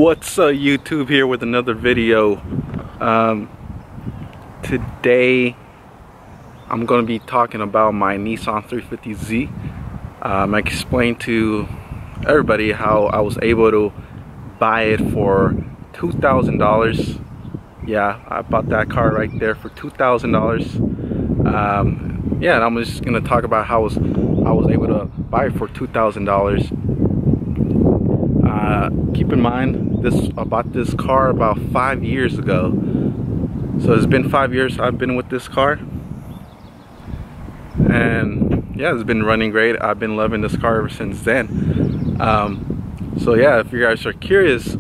What's up, YouTube? Here with another video. Today I'm going to be talking about my Nissan 350Z. I explained to everybody how I was able to buy it for $2,000. Yeah, I bought that car right there for $2,000. Yeah, and I'm just going to talk about how I was able to buy it for $2,000. Keep in mind, I bought this car about 5 years ago. So it's been 5 years I've been with this car. And yeah, it's been running great. I've been loving this car ever since then. So yeah, if you guys are curious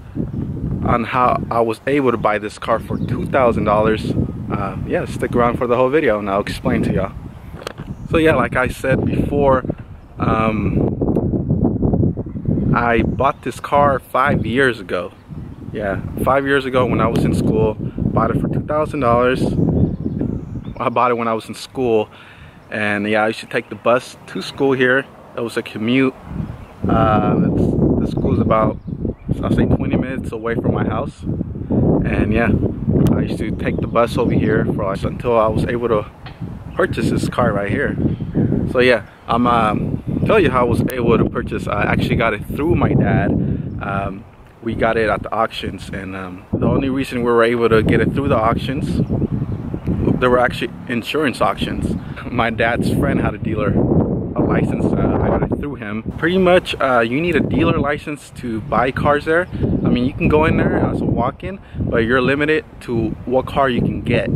on how I was able to buy this car for $2,000, yeah, stick around for the whole video and I'll explain to y'all. So yeah, like I said before, I bought this car 5 years ago. Yeah, 5 years ago when I was in school. Bought it for $2,000. I bought it when I was in school, and yeah, I used to take the bus to school here. It was a commute. The school is about, I'll say, 20 minutes away from my house. And yeah, I used to take the bus over here for like until I was able to purchase this car right here. So yeah, I'm tell you how I was able to purchase. I actually got it through my dad. We got it at the auctions, and the only reason we were able to get it through the auctions, there were actually insurance auctions. My dad's friend had a license. I got it through him. Pretty much you need a dealer license to buy cars there. I mean, you can go in there as a walk-in, but you're limited to what car you can get.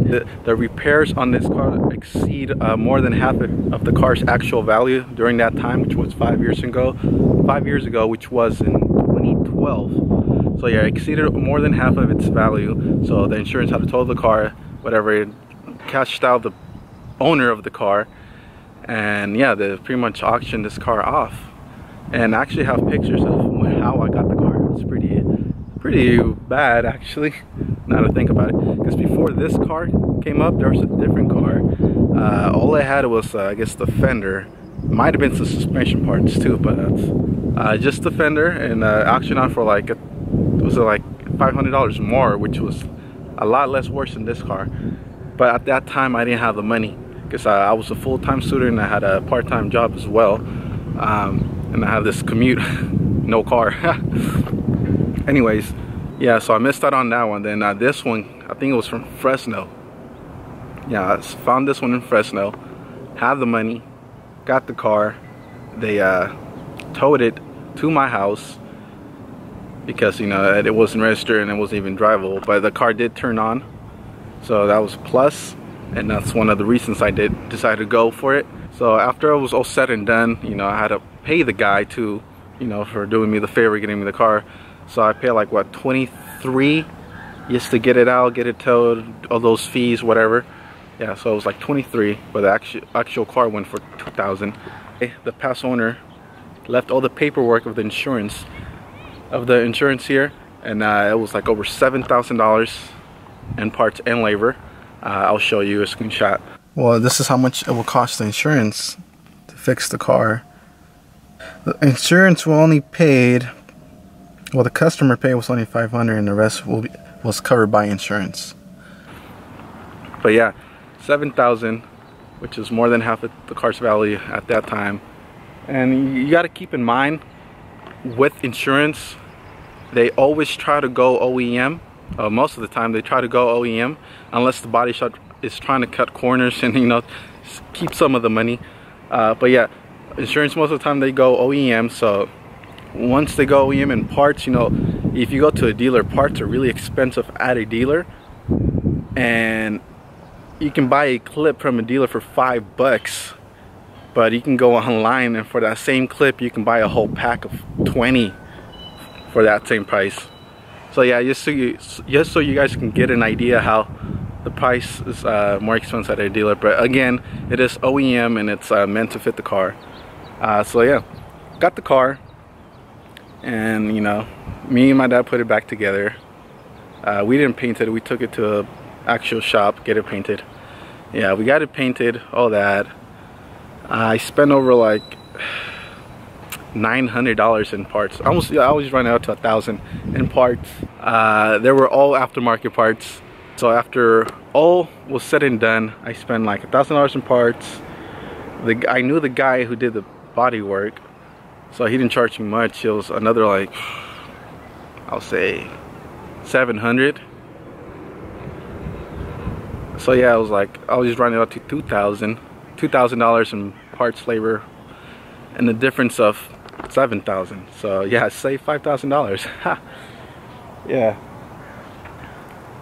The repairs on this car exceed more than half of the car's actual value during that time, which was 5 years ago. 5 years ago, which was in 2012. So yeah, it exceeded more than half of its value. So the insurance had to total the car, whatever, it cashed out the owner of the car. And yeah, they pretty much auctioned this car off. And I actually have pictures of how I got the car. It's pretty bad, actually, now to think about it. Because before this car came up, there was a different car. All I had was, I guess, the fender. Might have been some suspension parts too, but that's just the fender, and auctioned off for like, was it like $500 more, which was a lot less worse than this car. But at that time, I didn't have the money, because I was a full-time student and I had a part-time job as well, and I have this commute, no car. Anyways, yeah, so I missed out on that one. Then this one, I think it was from Fresno. Yeah, I found this one in Fresno, have the money, got the car. They towed it to my house because, you know, it wasn't registered and it wasn't even drivable, but the car did turn on, so that was a plus, and that's one of the reasons I did decide to go for it. So after it was all said and done, you know, I had to pay the guy too, you know, for doing me the favor, getting me the car. So I paid like, what, $23 just to get it out, get it towed, all those fees, whatever. Yeah, so it was like $23, but the actual car went for $2,000. The past owner left all the paperwork of the insurance here, and it was like over $7,000 in parts and labor. I'll show you a screenshot. Well, this is how much it will cost the insurance to fix the car. The insurance will only paid, well, the customer paid was only $500, and the rest was covered by insurance. But yeah, $7,000, which is more than half of the car's value at that time. And you got to keep in mind, with insurance, they always try to go OEM. Most of the time they try to go OEM, unless the body shop is trying to cut corners and, you know, keep some of the money. But yeah, insurance, most of the time they go OEM. So once they go OEM in parts, you know, if you go to a dealer, parts are really expensive at a dealer, and you can buy a clip from a dealer for $5, but you can go online and for that same clip you can buy a whole pack of 20 for that same price. So yeah, just so you guys can get an idea how the price is more expensive at a dealer. But again, it is OEM and it's meant to fit the car. So yeah, got the car, and you know, me and my dad put it back together. We didn't paint it, we took it to an actual shop, get it painted. Yeah, we got it painted, all that. I spent over like $900 in parts. I was running out to $1,000 in parts. They were all aftermarket parts. So after all was said and done, I spent like $1,000 in parts. I knew the guy who did the body work, so he didn't charge me much. It was another, like, I'll say $700. So yeah, I was just running out to $2,000 in parts, labor, and the difference of $7,000. So yeah, I saved $5,000. Yeah.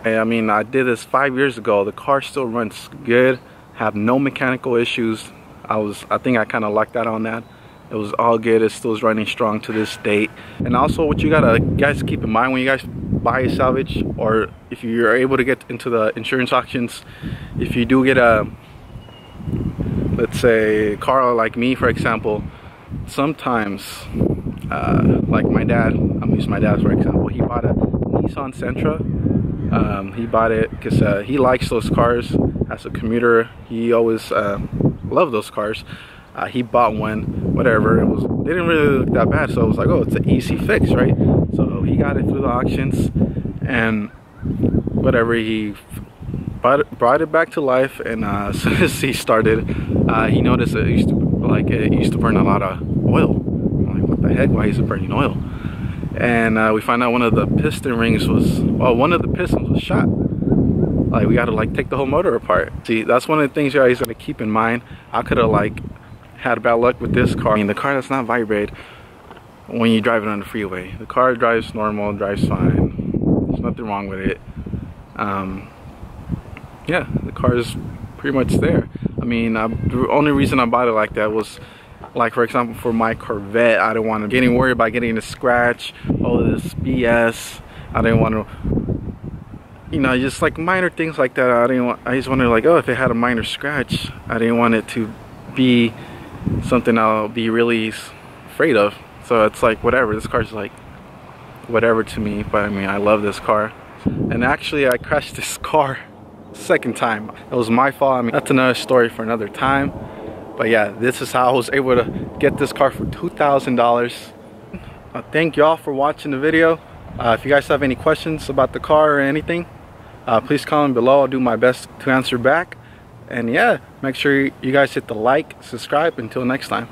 And I mean, I did this 5 years ago. The car still runs good. Have no mechanical issues. I think I kind of lucked out on that. It was all good. It still is running strong to this date. And also, what you gotta guys keep in mind when you guys buy a salvage, or if you're able to get into the insurance auctions, if you do get a, let's say, car like me, for example, sometimes, like my dad, I'm using my dad for example, he bought a Nissan Sentra. He bought it because he likes those cars. As a commuter, he always loved those cars. He bought one, whatever, they didn't really look that bad, so I was like, oh, it's an easy fix, right? So he got it through the auctions, and whatever, he brought it back to life. And as soon as he started, he noticed that it used to burn a lot of oil. I'm like, what the heck, why is it burning oil? And we found out one of the piston rings was, well, one of the pistons was shot. Like, we gotta take the whole motor apart. See, that's one of the things you guys gotta keep in mind. I could have had bad luck with this car. I mean, the car does not vibrate when you drive it on the freeway. The car drives normal, drives fine. There's nothing wrong with it. Yeah, the car is pretty much there. I mean, the only reason I bought it like that was, like, for example, for my Corvette, I didn't want to get worried about getting a scratch, all this BS. I didn't want to, you know, just like minor things like that. I just wanted, like, oh, if it had a minor scratch, I didn't want it to be something I'll be really afraid of. So it's like, whatever, this car's like whatever to me. But I mean, I love this car. And actually, I crashed this car second time. It was my fault. I mean, that's another story for another time. But yeah, this is how I was able to get this car for $2,000. Thank y'all for watching the video. If you guys have any questions about the car or anything, please comment below. I'll do my best to answer back. And yeah, make sure you guys hit the like, subscribe. Until next time.